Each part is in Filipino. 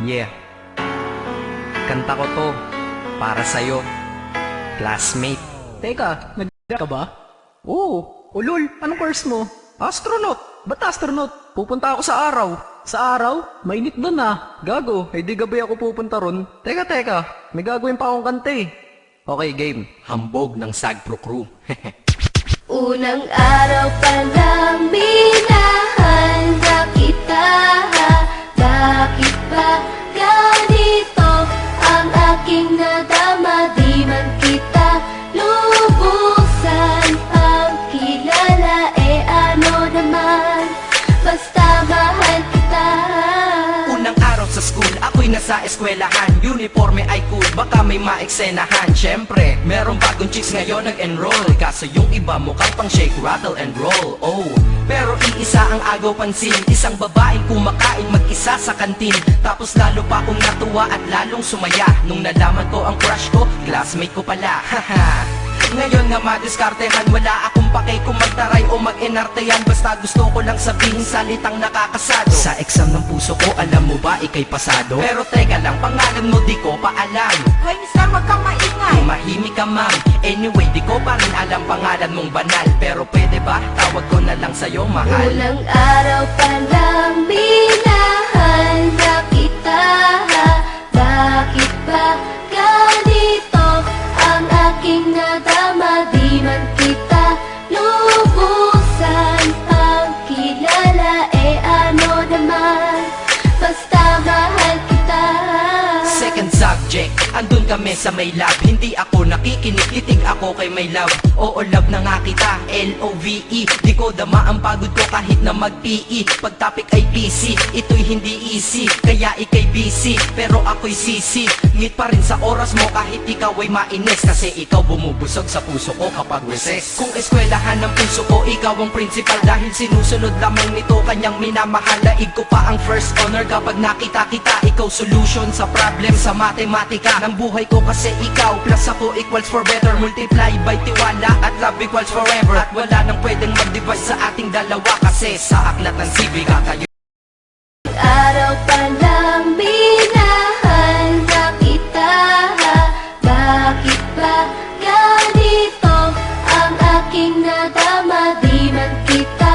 Yeah, kanta ko to para sa'yo, classmate. Teka, nag-ka ba? Oo. Ulol, anong course mo? Astronaut. Ba't astronaut? Pupunta ako sa araw. Sa araw? Mainit doon ah. Gago, di gabi ako pupunta ron. Teka, may gagawin pa akong kanta eh. Okay, game. Hambog ng Sagpro Crew. Unang araw pa lang minahal na kita. Bakit ba ganito ang aking nadama? Di man kita lubusan ang kilala. Ano naman, basta mahal kita. Unang araw sa school, ako'y nasa eskwelahan. Uniforme ay cool, baka may maeksenahan. Syempre, merong bagong chicks ngayon nag-enroll. Kaso yung iba mukhang pang shake, rattle and roll. Oh, pero iisa ang agaw pansin. Isang babaeng kumakain mag-isa sa kantin. Tapos lalo pa akong natuwa at lalong sumaya nung nalaman ko ang crush ko, classmate ko pala. Haha. Ngayon nga madiskartehan, wala akong pake kung magtaray o mag-enartehan. Basta gusto ko lang sabihin salitang nakakasado. Sa exam ng puso ko, alam mo ba ikay pasado? Pero teka lang, pangalan mo di ko pa alam. Hoy, mister, wag kang maingay. Tumahimik ka ma'am. Anyway, di ko pa rin alam pangalan mong banal. Pero pwede ba, tawag ko na lang sa'yo mahal. Unang araw pa lang minahal na kita. Bakit ba ganito ang aking nadama? Di man kita lubusan ang kilala. Ano naman, basta mahal kita. Second subject, andun kami sa may lab. Hindi ako nakikinig, titig ako kay may love. Oo, love na nga kita, L-O-V-E. Di ko dama ang pagod ko kahit na mag-PE. Pag topic ay PC, ito'y hindi easy. Kaya ikay busy, pero ako'y sisi. Ngit pa rin sa oras mo kahit ikaw ay mainis. Kasi ikaw bumubusog sa puso ko kapag recess. Kung eskwelahan ng puso ko, ikaw ang principal. Dahil sinusunod lamang nito kanyang minamahal. Laig ko pa ang first honor kapag nakita kita. Ikaw solution sa problem sa matematika ng buhay ko, kasi ikaw plus ako equals for better. Multiply by tiwala at love equals forever. At wala nang pwedeng mag-divide sa ating dalawa, kasi sa aklat ng sibiga tayo. Araw pa lang minahal na kita. Bakit ba ganito ang aking nadama? Di man kita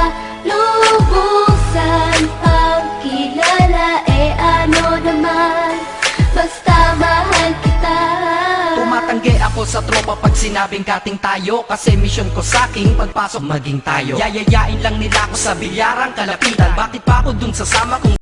lubusan ang kilala. Ano naman, basta mahal kita. Tumatanggi ako sa tropa pag sinabing kating tayo, kasi mission ko sa aking pagpasok maging tayo. Yayayain lang nila ako sa bilyarang kalapitan. Bakit pa ako dun sasama kung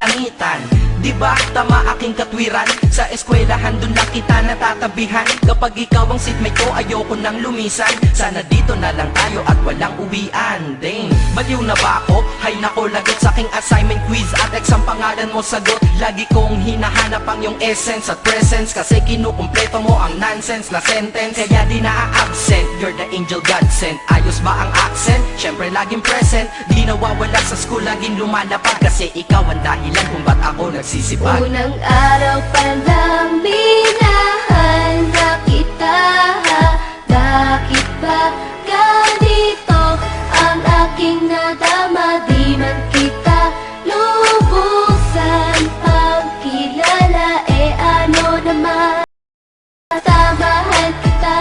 angitan? Diba tama aking katwiran? Sa eskwelahan dun lang kita natatabihan. Kapag ikaw ang seatmate ko, ayoko nang lumisan. Sana dito na lang tayo at walang uwian. Dang, baliw na ba ako? Hay nako, lagot sa aking assignment quiz at exam, pangalan mo sagot. Lagi kong hinahanap ang yung essence at presence, kasi kinukumpleto mo ang nonsense na sentence. Kaya di na-absent, you're the angel God sent. Ayos ba ang accent? Syempre laging present. Di nawawala sa school, laging lumalapag, kasi ikaw ang dahilan kung ba't ako nagsisipag. Unang araw pa lang minahal na kita. Bakit ba ganito ang aking nadama? Di man kita lubusan ang kilala. Ano naman, basta mahal kita.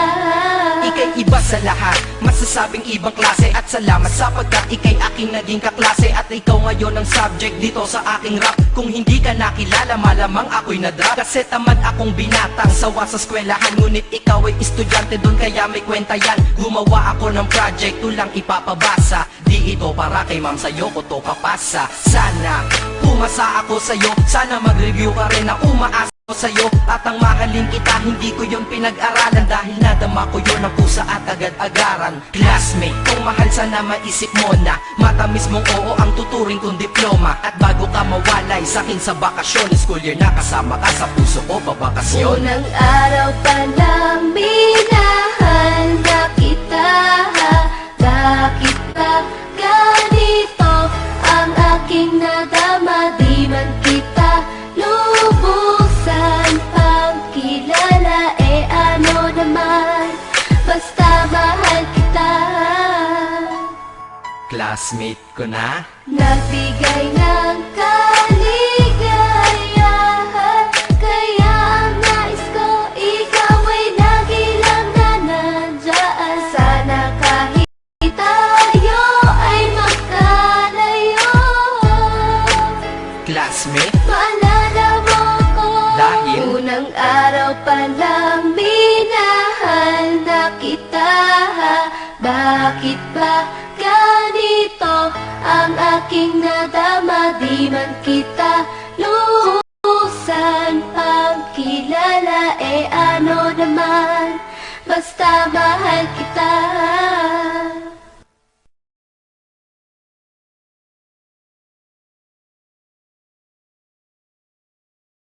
Ika'y iba sa lahat, masasabing ibang klase. At salamat sapagkat ika'y aking naging kaklase. At ikaw ngayon ang subject dito sa aking rap. Kung hindi ka nakilala, malamang ako'y na-drop. Kasi tamad akong binatang sawa sa eskwelahan. Ngunit ikaw ay estudyante dun, kaya may kwenta yan. Gumawa ako ng project, tulang ipapabasa. Di ito para kay ma'am, sa'yo ko to papasa. Sana pumasa ako sa'yo, sana mag-review ka rin na umaasa sa'yo. At ang mahalin kita, hindi ko yun pinag-aralan, dahil nadama ko yun ang pusa at agad-agaran. Classmate, kung mahal, sana maisip mo na matamis mong oo ang tuturing kong diploma. At bago ka mawalay sa'kin sa bakasyon, school year na kasama ka sa puso ko babakasyon. Unang araw pa lang minahal na kita. Bakit ba ganito ang aking nadama? Di man kita lubusan ang kilala. Ano naman, basta mahal kita. Classmate ko na. Nagbigay ng kaligaya. kita. Bakit ba ganito ang aking nadama? Di man kita lusan pagkilala, ano naman, basta mahal kita.